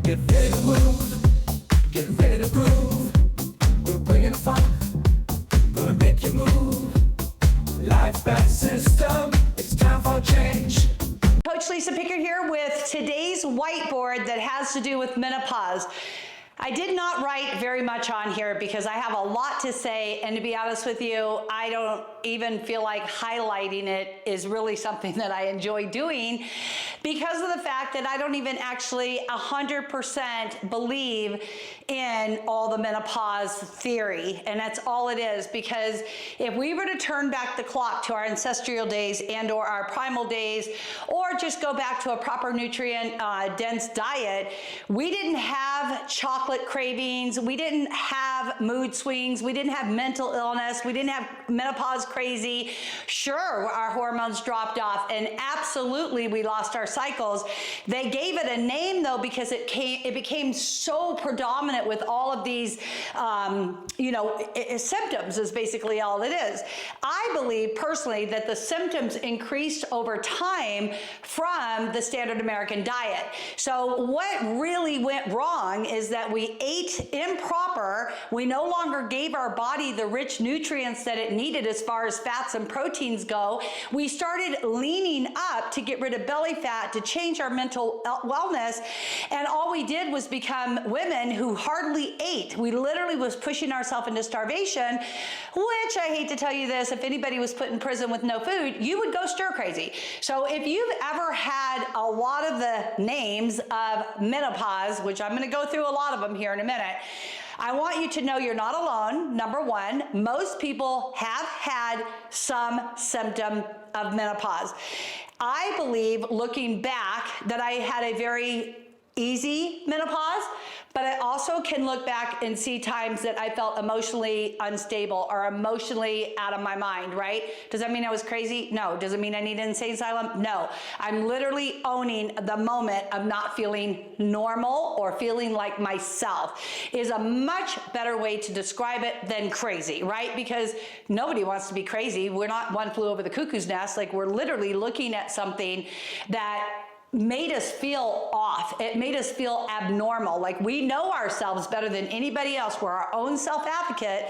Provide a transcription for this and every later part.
Get ready to move, get ready to groove. We're bringing the funk, gonna make you move. Life back system, it's time for change. Coach Lisa Pickard here with today's whiteboard that has to do with menopause. I did not write very much on here because I have a lot to say, and to be honest with you, I don't even feel like highlighting it is really something that I enjoy doing because of the fact that I don't even actually 100% believe in all the menopause theory, and that's all it is. Because if we were to turn back the clock to our ancestral days and or our primal days, or just go back to a proper nutrient dense diet, we didn't have chocolate cravings, we didn't have mood swings, we didn't have mental illness, we didn't have menopause crazy. Sure, our hormones dropped off, and absolutely we lost our cycles. They gave it a name though because it became so predominant with all of these symptoms is basically all it is. I believe personally that the symptoms increased over time from the standard American diet. So what really went wrong is that we ate improper. We no longer gave our body the rich nutrients that it needed as far as fats and proteins go. We started leaning up to get rid of belly fat, to change our mental wellness, and all we did was become women who hardly ate. We literally was pushing ourselves into starvation, which I hate to tell you this, if anybody was put in prison with no food, you would go stir crazy. So if you've ever had a lot of the names of menopause, which I'm going to go through a lot of them here in a minute, I want you to know you're not alone. Number one, most people have had some symptom of menopause. I believe, looking back, that I had a very easy menopause, but I also can look back and see times that I felt emotionally unstable or emotionally out of my mind, right? Does that mean I was crazy? No. Does it mean I need an insane asylum? No. I'm literally owning the moment of not feeling normal or feeling like myself is a much better way to describe it than crazy, right? Because nobody wants to be crazy. We're not one flew over the cuckoo's nest. Like, we're literally looking at something that made us feel off. It made us feel abnormal. Like, we know ourselves better than anybody else. We're our own self-advocate.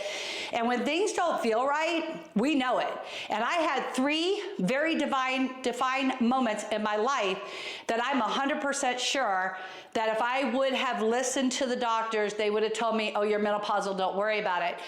And when things don't feel right, we know it. And I had three very defined moments in my life that I'm 100% sure that if I would have listened to the doctors, they would have told me, oh, you're menopausal, don't worry about it.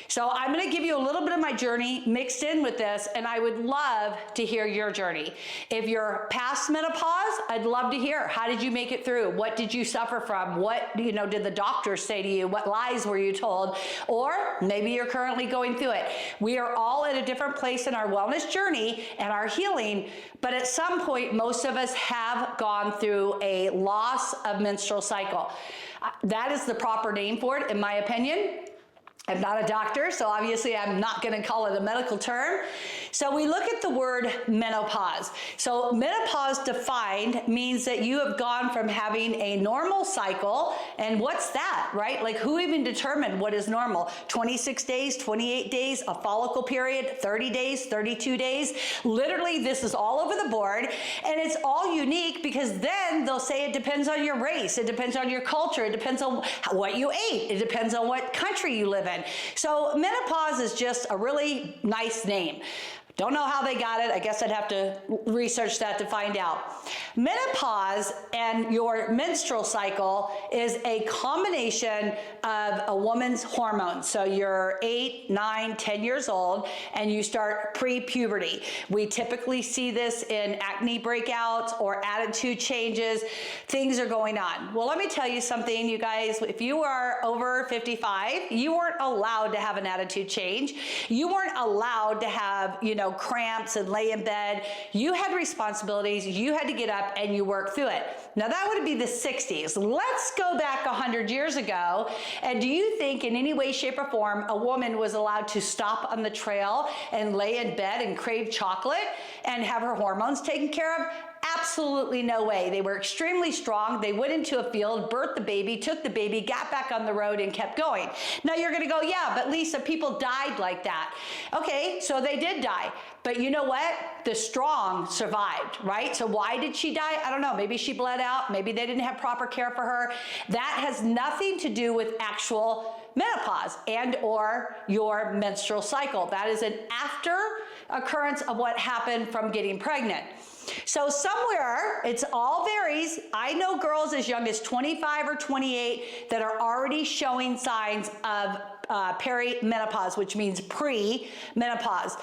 So I'm going to give you a little bit of my journey mixed in with this, and I would love to hear your journey. If you're past menopause, I'd love to hear. How did you make it through? What did you suffer from? What, did the doctors say to you? What lies were you told? Or maybe you're currently going through it. We are all at a different place in our wellness journey and our healing, but at some point, most of us have gone through a loss of menstrual cycle. That is the proper name for it, in my opinion. I'm not a doctor, so obviously I'm not going to call it a medical term. So we look at the word menopause. So menopause defined means that you have gone from having a normal cycle, and what's that, right? Like, who even determined what is normal? 26 days, 28 days, a follicle period, 30 days, 32 days. Literally, this is all over the board, and it's all unique because then they'll say it depends on your race, it depends on your culture, it depends on what you ate, it depends on what country you live in. So menopause is just a really nice name. Don't know how they got it. I guess I'd have to research that to find out. Menopause and your menstrual cycle is a combination of a woman's hormones. So you're 8, 9, 10 years old, and you start pre-puberty. We typically see this in acne breakouts or attitude changes. Things are going on. Well, let me tell you something, you guys. If you are over 55, you weren't allowed to have an attitude change. You weren't allowed to have, cramps and lay in bed. You had responsibilities. You had to get up and you work through it. Now that would be the 60s. Let's go back 100 years ago. And do you think in any way, shape, or form a woman was allowed to stop on the trail and lay in bed and crave chocolate and have her hormones taken care of? absolutely no way. They were extremely strong. They went into a field, birthed the baby, took the baby, got back on the road and kept going. Now you're gonna go, yeah, but Lisa, people died like that. Okay, so they did die. But you know what? The strong survived, right? So why did she die? I don't know. Maybe she bled out. Maybe they didn't have proper care for her. That has nothing to do with actual menopause and or your menstrual cycle. That is an after occurrence of what happened from getting pregnant. So somewhere, it's all varies. I know girls as young as 25 or 28 that are already showing signs of perimenopause, which means pre-menopause.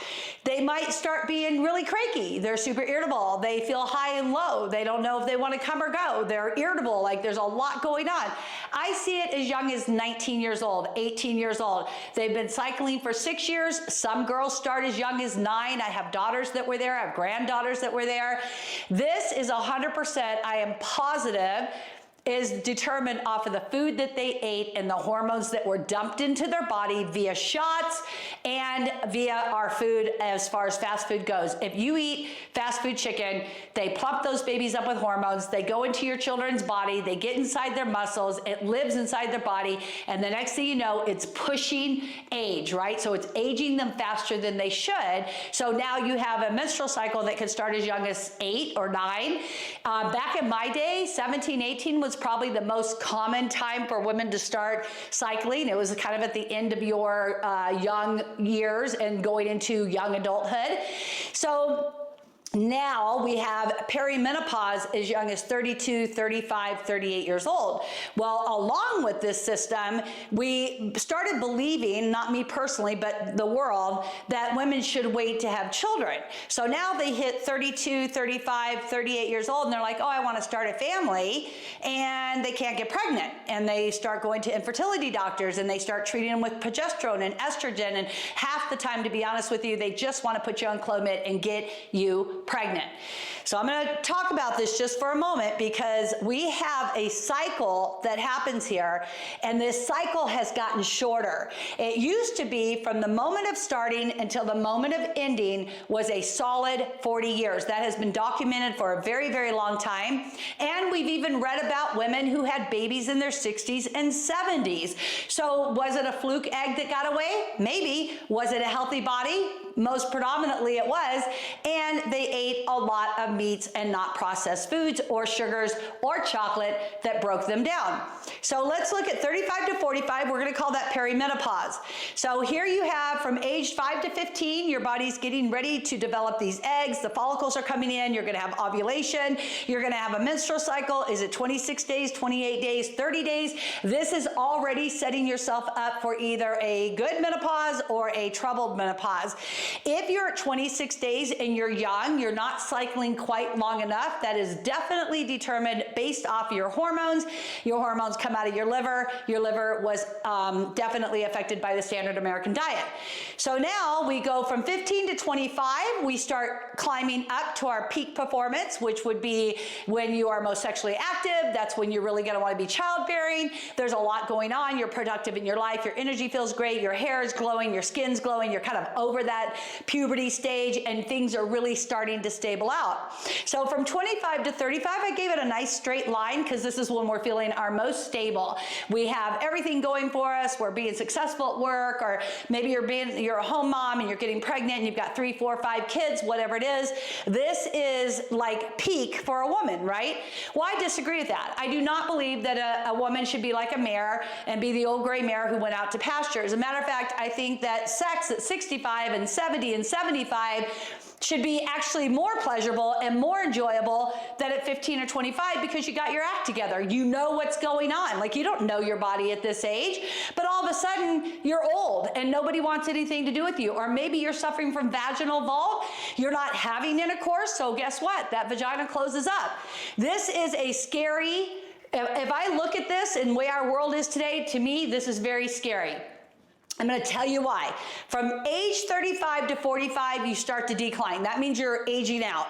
They might start being really cranky. They're super irritable. They feel high and low. They don't know if they want to come or go. They're irritable. Like there's a lot going on. I see it as young as 19 years old, 18 years old. They've been cycling for 6 years. Some girls start as young as 9. I have daughters that were there. I have granddaughters that were there. This is 100%, I am positive, is determined off of the food that they ate and the hormones that were dumped into their body via shots and via our food as far as fast food goes. If you eat fast food chicken, they plump those babies up with hormones, they go into your children's body, they get inside their muscles, it lives inside their body, and the next thing you know, it's pushing age, right? So it's aging them faster than they should. So now you have a menstrual cycle that could start as young as 8 or 9. Back in my day, 17, 18 was probably the most common time for women to start cycling. It was kind of at the end of your young years and going into young adulthood. So now we have perimenopause as young as 32, 35, 38 years old. Well, along with this system, we started believing, not me personally, but the world, that women should wait to have children. So now they hit 32, 35, 38 years old, and they're like, oh, I want to start a family, and they can't get pregnant. And they start going to infertility doctors, and they start treating them with progesterone and estrogen, and half the time, to be honest with you, they just want to put you on Clomid and get you pregnant. So I'm going to talk about this just for a moment because we have a cycle that happens here, and this cycle has gotten shorter. It used to be from the moment of starting until the moment of ending was a solid 40 years. That has been documented for a very, very long time. And we've even read about women who had babies in their 60s and 70s. So was it a fluke egg that got away? Maybe. Was it a healthy body? Most predominantly it was. And they ate a lot of meats and not processed foods or sugars or chocolate that broke them down. So let's look at 35 to 45. We're going to call that perimenopause. So here you have from age 5 to 15, your body's getting ready to develop these eggs. The follicles are coming in. You're going to have ovulation. You're going to have a menstrual cycle. Is it 26 days, 28 days, 30 days? This is already setting yourself up for either a good menopause or a troubled menopause. If you're at 26 days and you're young, you're not cycling quite long enough, that is definitely determined based off your hormones. Your hormones come out of your liver. Your liver was definitely affected by the standard American diet. So now we go from 15 to 25, we start climbing up to our peak performance, which would be when you are most sexually active. That's when you're really going to want to be childbearing. There's a lot going on. You're productive in your life. Your energy feels great. Your hair is glowing. Your skin's glowing. You're kind of over that puberty stage, and things are really starting to stable out. So from 25 to 35, I gave it a nice straight line because this is when we're feeling our most stable. We have everything going for us. We're being successful at work, or maybe you're a home mom and you're getting pregnant and you've got 3, 4, 5 kids, whatever it is. This is like peak for a woman, right? Well, I disagree with that. I do not believe that a woman should be like a mare and be the old gray mare who went out to pasture. As a matter of fact, I think that sex at 65 and 70 and 75 should be actually more pleasurable and more enjoyable than at 15 or 25 because you got your act together. You know what's going on. Like, you don't know your body at this age, but all of a sudden you're old and nobody wants anything to do with you. Or maybe you're suffering from vaginal vault. You're not having intercourse. So guess what? That vagina closes up. This is a scary, if I look at this and the way our world is today, to me, this is very scary. I'm going to tell you why. From age 35 to 45, you start to decline. That means you're aging out.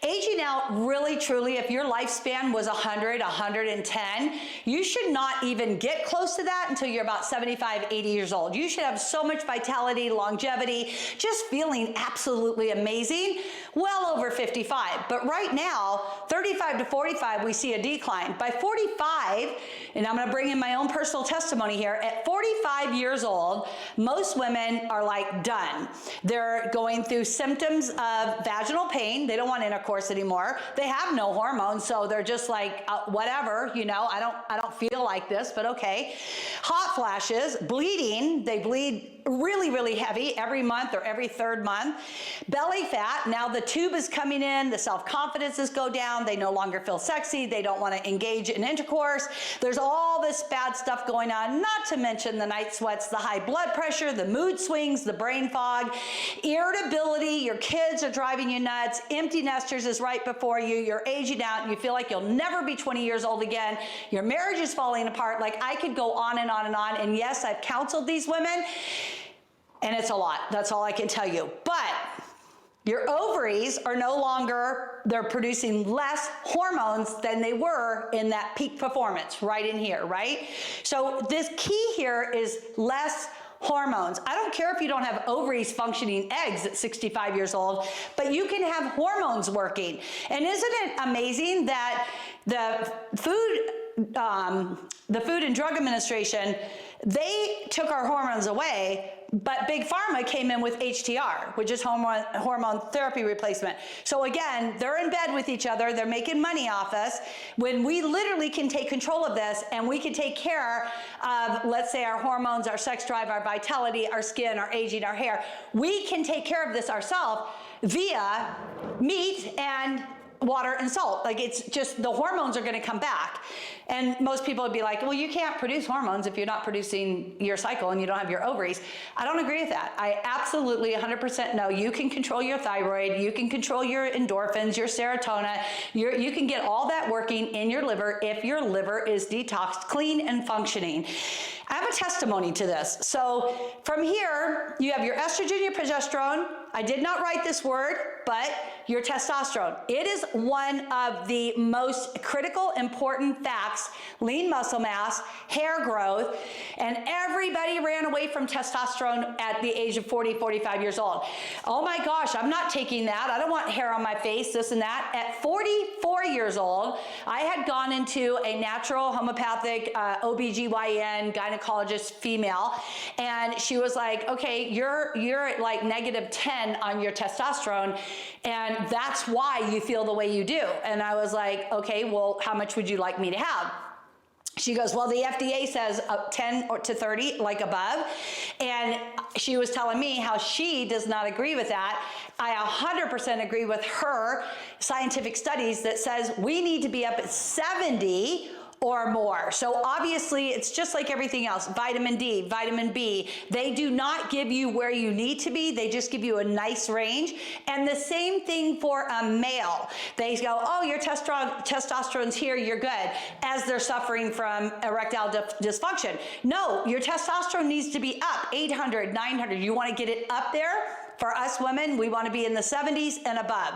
Aging out, really, truly, if your lifespan was 100, 110, you should not even get close to that until you're about 75, 80 years old. You should have so much vitality, longevity, just feeling absolutely amazing, well over 55. But right now, 35 to 45, we see a decline. By 45, and I'm going to bring in my own personal testimony here, at 45 years old, most women are like done. They're going through symptoms of vaginal pain. They don't want intercourse anymore. They have no hormones, so they're just like, whatever, you know, I don't feel like this, but okay. Hot flashes, bleeding. They bleed really, really heavy every month or every third month. Belly fat. Now the tube is coming in. The self-confidences go down. They no longer feel sexy. They don't want to engage in intercourse. There's all this bad stuff going on, not to mention the night sweats, the high blood pressure, the mood swings, the brain fog, irritability. Your kids are driving you nuts. Empty nesters is right before you. You're aging out and you feel like you'll never be 20 years old again. Your marriage is falling apart. Like, I could go on and on and on. And yes, I've counseled these women, and it's a lot. That's all I can tell you. But your ovaries are no longer, they're producing less hormones than they were in that peak performance right in here, right? So this key here is less hormones. I don't care if you don't have ovaries functioning eggs at 65 years old, but you can have hormones working. And isn't it amazing that the Food and Drug Administration, they took our hormones away, but Big Pharma came in with HTR, which is hormone therapy replacement. So again, they're in bed with each other. They're making money off us when we literally can take control of this, and we can take care of, let's say, our hormones, our sex drive, our vitality, our skin, our aging, our hair. We can take care of this ourselves via meat and water and salt. Like, it's just, the hormones are going to come back. And most people would be like, well, you can't produce hormones if you're not producing your cycle and you don't have your ovaries. I don't agree with that. I absolutely 100% know you can control your thyroid, you can control your endorphins, your serotonin, you can get all that working in your liver if your liver is detoxed, clean, and functioning. I have a testimony to this. So from here, you have your estrogen, your progesterone. I did not write this word, but your testosterone. It is one of the most critical, important facts: lean muscle mass, hair growth, and everybody ran away from testosterone at the age of 40, 45 years old. Oh my gosh, I'm not taking that. I don't want hair on my face, this and that. At 44 years old, I had gone into a natural homeopathic OBGYN gynecologist female, and she was like, okay, you're at like negative 10 on your testosterone, and that's why you feel the way you do. And I was like, okay, well, how much would you like me to have? She goes, well, the FDA says 10 or to 30, like above. And she was telling me how she does not agree with that. I 100% agree with her scientific studies that says we need to be up at 70 or more. So obviously, it's just like everything else. Vitamin D, vitamin B, they do not give you where you need to be. They just give you a nice range. And the same thing for a male. They go, oh, your testosterone's here, you're good, as they're suffering from erectile dysfunction. No, your testosterone needs to be up 800, 900. You want to get it up there? For us women, we want to be in the 70s and above.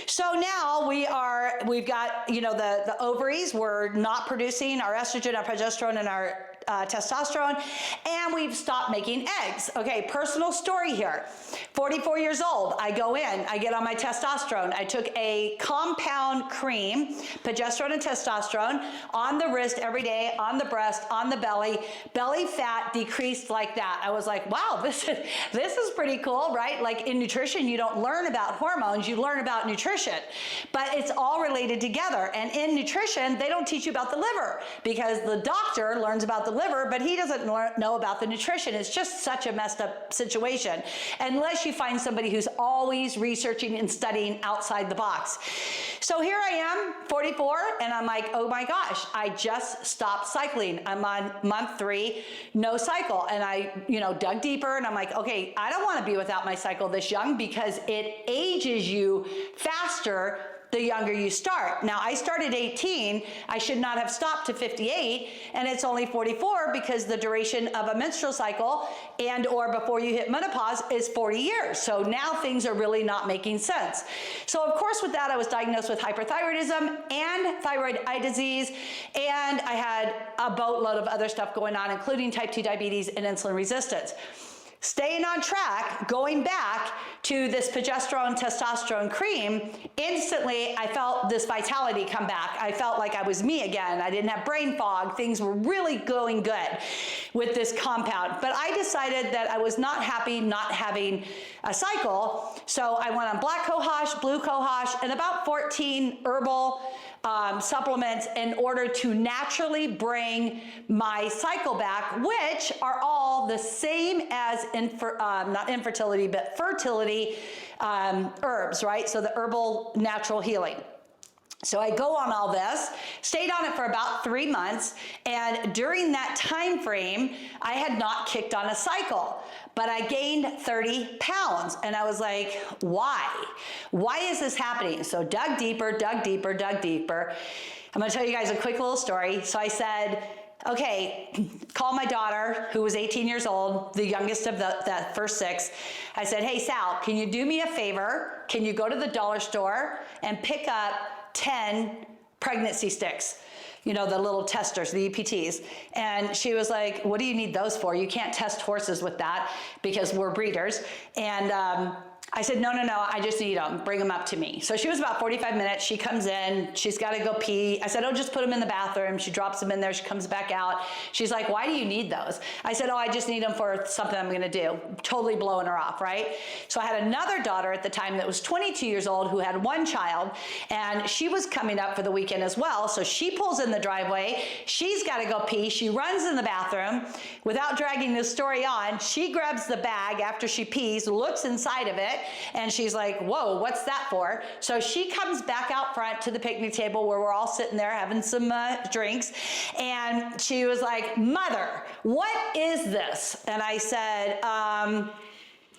So now we've got, you know, the ovaries, we're not producing our estrogen, our progesterone, and our testosterone, and we've stopped making eggs. Okay, personal story here. 44 years old, I go in, I get on my testosterone. I took a compound cream, progesterone and testosterone, on the wrist every day, on the breast, on the belly. Belly fat decreased like that. I was like, wow, this is pretty cool, right? Like, in nutrition, you don't learn about hormones, you learn about nutrition, but it's all related together. And in nutrition, they don't teach you about the liver, because the doctor learns about the liver, but he doesn't know about the nutrition. It's just such a messed up situation, unless you find somebody who's always researching and studying outside the box. So here I am, 44, and I'm like, oh my gosh, I just stopped cycling. I'm on month 3, no cycle. And I, dug deeper, and I'm like, okay, I don't want to be without my cycle this young, because it ages you faster the younger you start. Now, I started 18. I should not have stopped to 58, and it's only 44 because the duration of a menstrual cycle and or before you hit menopause is 40 years. So now things are really not making sense. So of course with that, I was diagnosed with hyperthyroidism and thyroid eye disease, and I had a boatload of other stuff going on, including type 2 diabetes and insulin resistance. Staying on track, going back to this progesterone, testosterone cream, instantly I felt this vitality come back. I felt like I was me again. I didn't have brain fog. Things were really going good with this compound. But I decided that I was not happy not having a cycle. So I went on black cohosh, blue cohosh, and about 14 herbal supplements in order to naturally bring my cycle back, which are all the same as not infertility, but fertility herbs, right? So the herbal natural healing. So I go on all this, stayed on it for about 3 months, and during that time frame, I had not kicked on a cycle, but I gained 30 pounds, and I was like, why? Why is this happening? So dug deeper, dug deeper, dug deeper. I'm gonna tell you guys a quick little story. So I said, okay, call my daughter, who was 18 years old, the youngest of the first 6. I said, hey, Sal, can you do me a favor? Can you go to the dollar store and pick up 10 pregnancy sticks? You know, the little testers, the EPTs. And she was like, what do you need those for? You can't test horses with that because we're breeders. And I said, no, I just need them. Bring them up to me. So she was about 45 minutes. She comes in. She's got to go pee. I said, oh, just put them in the bathroom. She drops them in there. She comes back out. She's like, why do you need those? I said, oh, I just need them for something I'm going to do. Totally blowing her off, right? So I had another daughter at the time that was 22 years old who had one child, and she was coming up for the weekend as well. So she pulls in the driveway. She's got to go pee. She runs in the bathroom. Without dragging this story on, she grabs the bag after she pees, looks inside of it, and she's like, whoa, what's that for? So she comes back out front to the picnic table where we're all sitting there having some drinks. And she was like, Mother, what is this? And I said,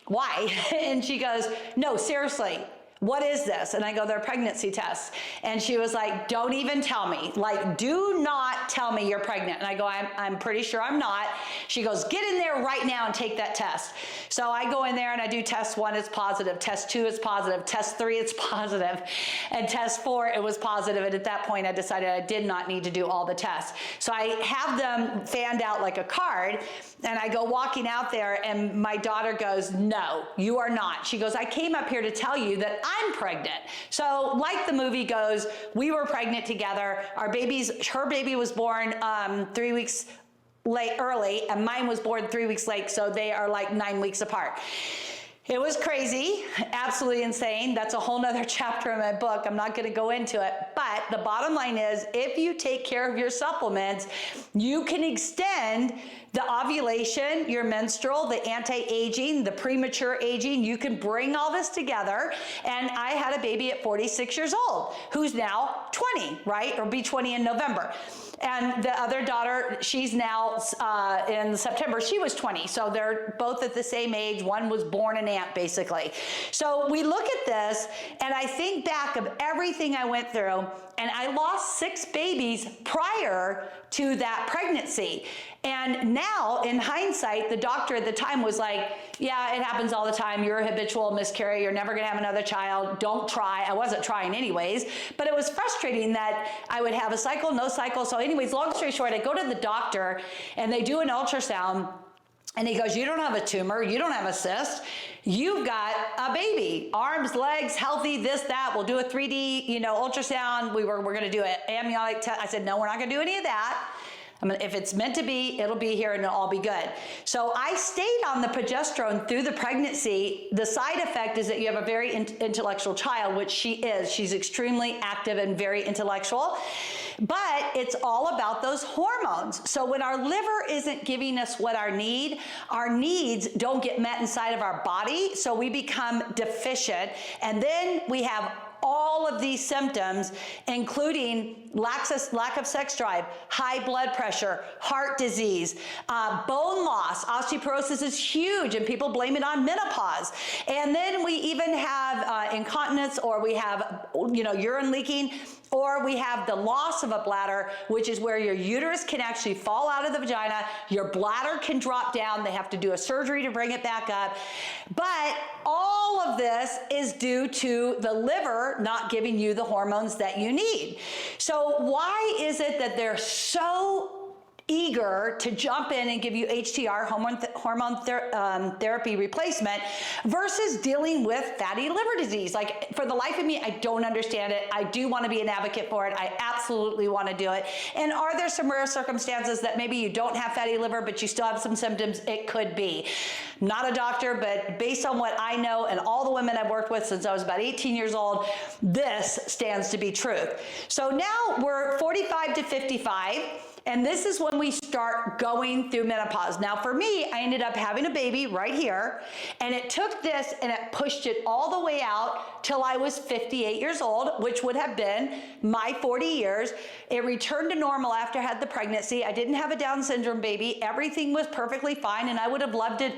why? And she goes, no, seriously. What is this? And I go, they're pregnancy tests. And she was like, don't even tell me. Like, do not tell me you're pregnant. And I go, I'm pretty sure I'm not. She goes, get in there right now and take that test. So I go in there and I do test 1, it's positive. Test 2, it's positive. Test 3, it's positive. And test 4, it was positive. And at that point, I decided I did not need to do all the tests. So I have them fanned out like a card. And I go walking out there and my daughter goes, no, you are not. She goes, I came up here to tell you that I'm pregnant. So like the movie goes, we were pregnant together. Her baby was born 3 weeks early, and mine was born 3 weeks late. So they are like 9 weeks apart. It was crazy, absolutely insane. That's a whole nother chapter in my book. I'm not going to go into it. But the bottom line is, if you take care of your supplements, you can extend the ovulation, your menstrual, the anti-aging, the premature aging. You can bring all this together. And I had a baby at 46 years old, who's now 20, right? Or be 20 in November. And the other daughter, she's now in September, she was 20. So they're both at the same age. One was born an aunt, basically. So we look at this, and I think back of everything I went through, and I lost 6 babies prior to that pregnancy. And now, in hindsight, the doctor at the time was like, yeah, it happens all the time. You're a habitual miscarrier. You're never going to have another child. Don't try. I wasn't trying anyways. But it was frustrating that I would have a cycle, no cycle. So anyways, long story short, I go to the doctor, and they do an ultrasound. And he goes, you don't have a tumor. You don't have a cyst. You've got a baby. Arms, legs, healthy, this, that. We'll do a 3D, ultrasound. We're going to do an amniotic test. I said, no, we're not going to do any of that. If it's meant to be, it'll be here and it'll all be good. So I stayed on the progesterone through the pregnancy. The side effect is that you have a very intellectual child, which she is. She's extremely active and very intellectual. But it's all about those hormones. So when our liver isn't giving us what our needs don't get met inside of our body. So we become deficient. And then we have all of these symptoms, including lack of sex drive, high blood pressure, heart disease, bone loss. Osteoporosis is huge, and people blame it on menopause. And then we even have incontinence, or we have, urine leaking, or we have the loss of a bladder, which is where your uterus can actually fall out of the vagina, your bladder can drop down, they have to do a surgery to bring it back up. But all of this is due to the liver not giving you the hormones that you need. So why is it that they're so eager to jump in and give you HTR, hormone therapy replacement, versus dealing with fatty liver disease? Like, for the life of me, I don't understand it. I do want to be an advocate for it. I absolutely want to do it. And are there some rare circumstances that maybe you don't have fatty liver, but you still have some symptoms? It could be. Not a doctor, but based on what I know and all the women I've worked with since I was about 18 years old, this stands to be truth. So now we're 45 to 55. And this is when we start going through menopause. Now for me, I ended up having a baby right here, and it took this and it pushed it all the way out till I was 58 years old, which would have been my 40 years. It returned to normal after I had the pregnancy. I didn't have a Down syndrome baby. Everything was perfectly fine, and I would have loved it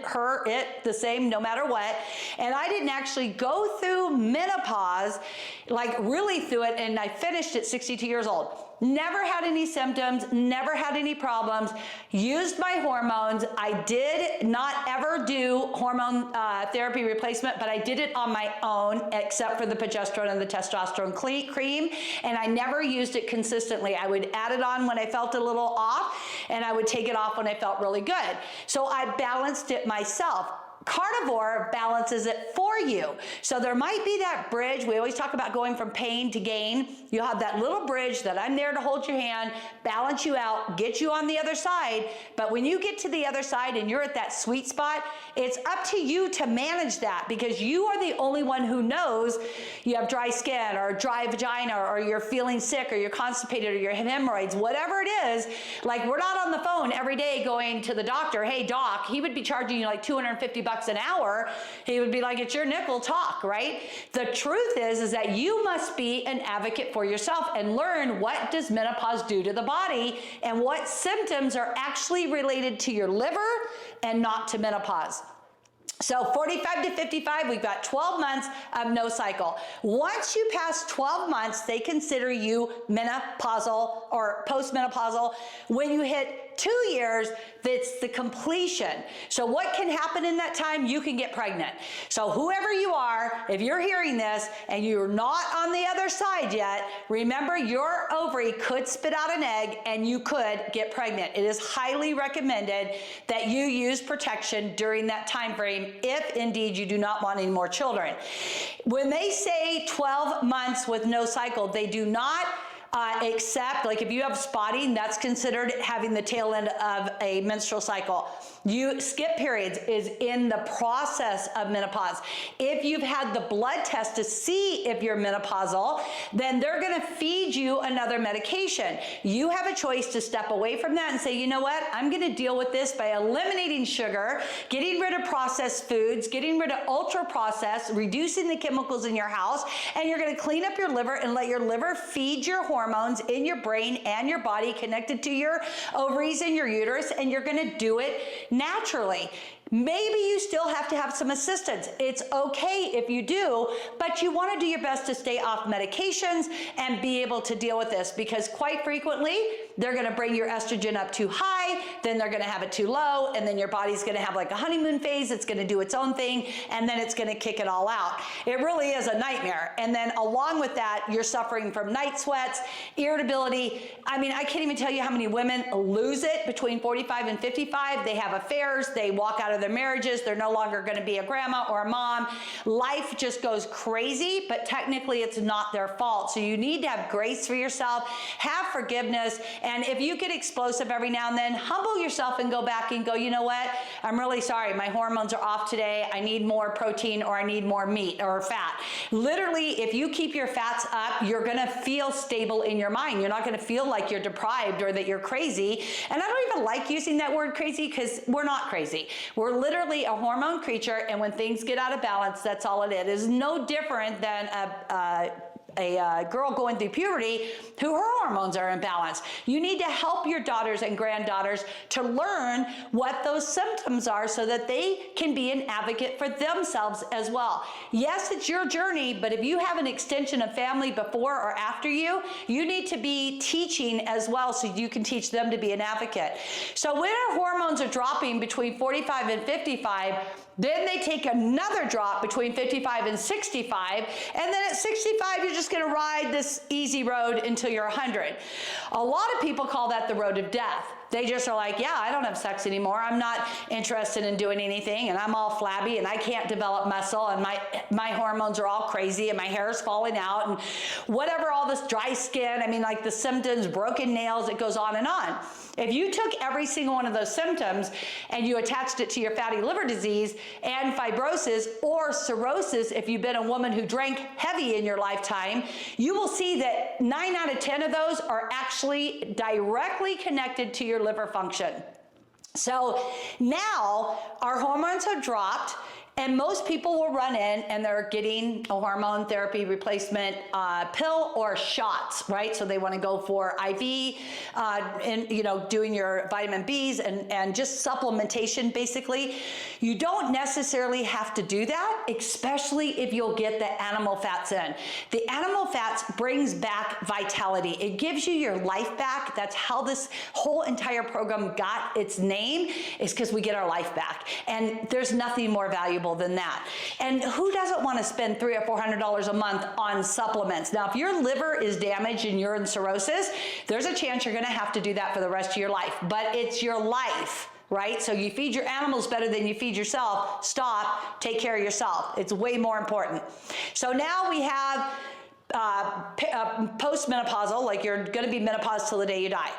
the same no matter what. And I didn't actually go through menopause, like really through it, and I finished at 62 years old. Never had any symptoms, never had any problems, used my hormones. I did not ever do hormone therapy replacement, but I did it on my own, except for the progesterone and the testosterone cream, and I never used it consistently. I would add it on when I felt a little off, and I would take it off when I felt really good. So I balanced it myself. Carnivore balances it for you. So there might be that bridge. We always talk about going from pain to gain. You'll have that little bridge that I'm there to hold your hand, balance you out, get you on the other side. But when you get to the other side and you're at that sweet spot, it's up to you to manage that, because you are the only one who knows you have dry skin or dry vagina, or you're feeling sick, or you're constipated, or you have hemorrhoids, whatever it is. Like, we're not on the phone every day going to the doctor, hey doc. He would be charging you like $250 an hour. He would be like, it's your nickel, talk, right? The truth is that you must be an advocate for yourself and learn, what does menopause do to the body, and what symptoms are actually related to your liver and not to menopause. So 45 to 55, we've got 12 months of no cycle. Once you pass 12 months, they consider you menopausal or postmenopausal. When you hit 2 years, that's the completion. So what can happen in that time? You can get pregnant. So whoever you are, if you're hearing this and you're not on the other side yet, remember, your ovary could spit out an egg and you could get pregnant. It is highly recommended that you use protection during that time frame, if indeed you do not want any more children. When they say 12 months with no cycle, they do not except, like, if you have spotting, that's considered having the tail end of a menstrual cycle. You skip periods is in the process of menopause. If you've had the blood test to see if you're menopausal, then they're going to feed you another medication. You have a choice to step away from that and say, you know what, I'm going to deal with this by eliminating sugar, getting rid of processed foods, getting rid of ultra processed, reducing the chemicals in your house, and you're going to clean up your liver and let your liver feed your hormones in your brain and your body, connected to your ovaries and your uterus, and you're going to do it naturally. Maybe you still have to have some assistance. It's okay if you do, but you want to do your best to stay off medications and be able to deal with this, because quite frequently they're going to bring your estrogen up too high, then they're going to have it too low, and then your body's going to have like a honeymoon phase. It's going to do its own thing, and then it's going to kick it all out. It really is a nightmare. And then along with that, you're suffering from night sweats, irritability. I mean, I can't even tell you how many women lose it between 45 and 55. They have affairs, they walk out of their marriages, they're no longer going to be a grandma or a mom. Life just goes crazy, but technically it's not their fault. So you need to have grace for yourself, have forgiveness, and if you get explosive every now and then, humble yourself and go back and go, you know what, I'm really sorry, my hormones are off today, I need more protein, or I need more meat or fat. Literally, if you keep your fats up, you're going to feel stable in your mind. You're not going to feel like you're deprived or that you're crazy. And I don't even like using that word crazy, because we're not crazy. We're literally a hormone creature, and when things get out of balance, that's all it is. It's no different than a a girl going through puberty who her hormones are imbalanced. You need to help your daughters and granddaughters to learn what those symptoms are so that they can be an advocate for themselves as well. Yes, it's your journey, but if you have an extension of family before or after you, you need to be teaching as well so you can teach them to be an advocate. So when our hormones are dropping between 45 and 55, then they take another drop between 55 and 65, and then at 65, you're just gonna ride this easy road until you're 100. A lot of people call that the road of death. They just are like, yeah, I don't have sex anymore. I'm not interested in doing anything, and I'm all flabby, and I can't develop muscle, and my hormones are all crazy, and my hair is falling out, and whatever, all this dry skin, I mean, like the symptoms, broken nails, it goes on and on. If you took every single one of those symptoms and you attached it to your fatty liver disease and fibrosis or cirrhosis, if you've been a woman who drank heavy in your lifetime, you will see that 9 out of 10 of those are actually directly connected to your liver function. So now our hormones have dropped, and most people will run in and they're getting a hormone therapy replacement pill or shots, right? So they want to go for IV and, you know, doing your vitamin Bs and just supplementation, basically. You don't necessarily have to do that, especially if you'll get the animal fats in. The animal fats brings back vitality. It gives you your life back. That's how this whole entire program got its name, is because we get our life back. And there's nothing more valuable than that. And who doesn't want to spend $300 or $400 a month on supplements? Now, if your liver is damaged and you're in cirrhosis, there's a chance you're going to have to do that for the rest of your life. But it's your life, right? So you feed your animals better than you feed yourself. Stop, take care of yourself. It's way more important. So now we have postmenopausal, like you're going to be menopause till the day you die.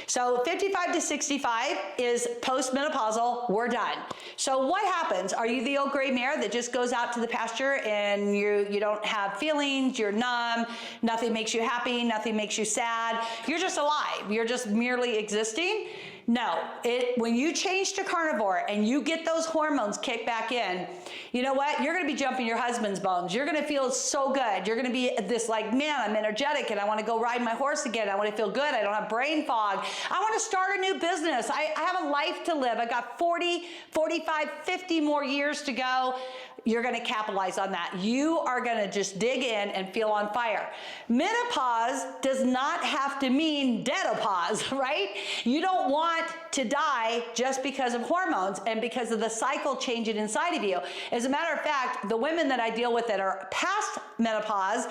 So 55 to 65 is postmenopausal, we're done. So what happens? Are you the old gray mare that just goes out to the pasture and you don't have feelings, you're numb, nothing makes you happy, nothing makes you sad, you're just alive, you're just merely existing? No, when you change to carnivore and you get those hormones kicked back in, you know what? You're gonna be jumping your husband's bones. You're gonna feel so good. You're gonna be this like, man, I'm energetic and I wanna go ride my horse again. I wanna feel good. I don't have brain fog. I wanna start a new business. I have a life to live. I got 40, 45, 50 more years to go. You're gonna capitalize on that. You are gonna just dig in and feel on fire. Menopause does not have to mean deadopause, right? You don't want to die just because of hormones and because of the cycle changing inside of you. As a matter of fact, the women that I deal with that are past menopause,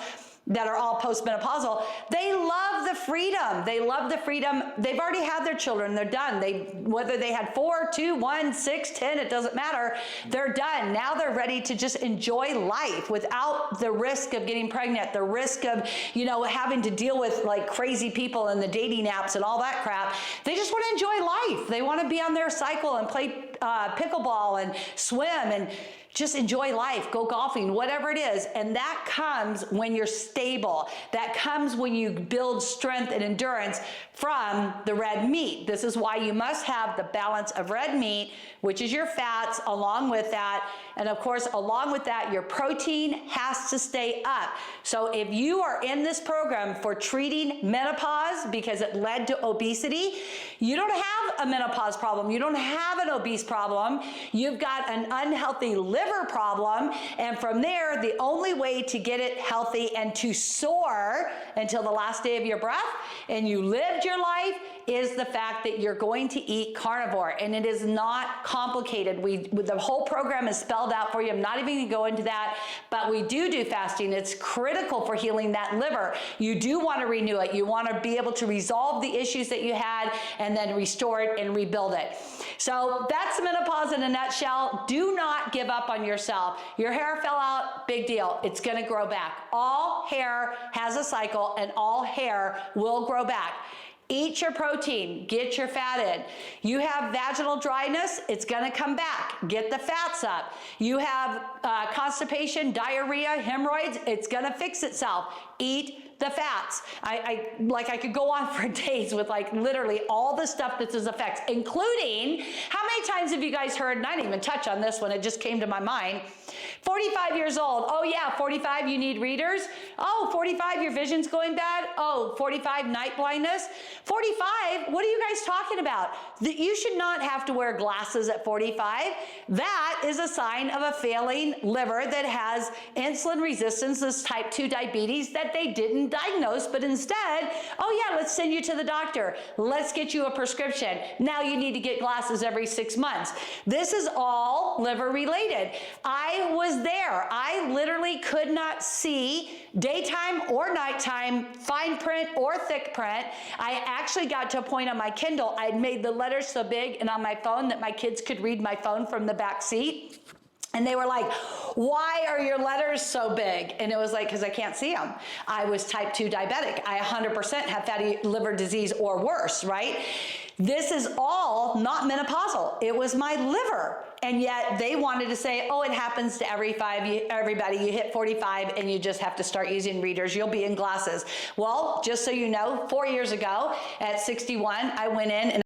that are all postmenopausal, they love the freedom. They love the freedom. They've already had their children. They're done. Whether they had 4, 2, 1, 6, 10, it doesn't matter. They're done. Now they're ready to just enjoy life without the risk of getting pregnant, the risk of, you know, having to deal with like crazy people and the dating apps and all that crap. They just want to enjoy life. They want to be on their cycle and play pickleball and swim and just enjoy life, go golfing, whatever it is. And that comes when you're stable. That comes when you build strength and endurance from the red meat. This is why you must have the balance of red meat, which is your fats, along with that. And of course, along with that, your protein has to stay up. So if you are in this program for treating menopause because it led to obesity, you don't have a menopause problem. You don't have an obese problem. You've got an unhealthy liver problem. And from there, the only way to get it healthy and to soar until the last day of your breath and you lived your life is the fact that you're going to eat carnivore. And it is not complicated. The whole program is spelled out for you. I'm not even going to go into that, but we do fasting. It's critical for healing that liver. You do want to renew it. You want to be able to resolve the issues that you had and then restore it and rebuild it. So that's menopause in a nutshell. Do not give up on yourself. Your hair fell out, big deal. It's going to grow back. All hair has a cycle and all hair will grow back. Eat your protein, get your fat in. You have vaginal dryness, it's gonna come back. Get the fats up. You have constipation, diarrhea, hemorrhoids, it's gonna fix itself. Eat the fats. I could go on for days with like literally all the stuff that's its effects, including, how many times have you guys heard, and I didn't even touch on this one, it just came to my mind, 45 years old, oh yeah, 45 you need readers, oh 45 your vision's going bad, oh 45 night blindness, 45, what are you guys talking about? That you should not have to wear glasses at 45. That is a sign of a failing liver that has insulin resistance, this type 2 diabetes that they didn't diagnose, but instead, oh yeah, let's send you to the doctor. Let's get you a prescription. Now you need to get glasses every 6 months. This is all liver related. I was there. I literally could not see daytime or nighttime, fine print or thick print. I actually got to a point on my Kindle, I'd made the letters so big and on my phone that my kids could read my phone from the back seat. And they were like, why are your letters so big? And it was like, because I can't see them. I was type 2 diabetic. I 100% have fatty liver disease or worse, right? This is all not menopausal. It was my liver. And yet they wanted to say, oh, it happens to everybody. You hit 45 and you just have to start using readers. You'll be in glasses. Well, just so you know, 4 years ago at 61, I went in and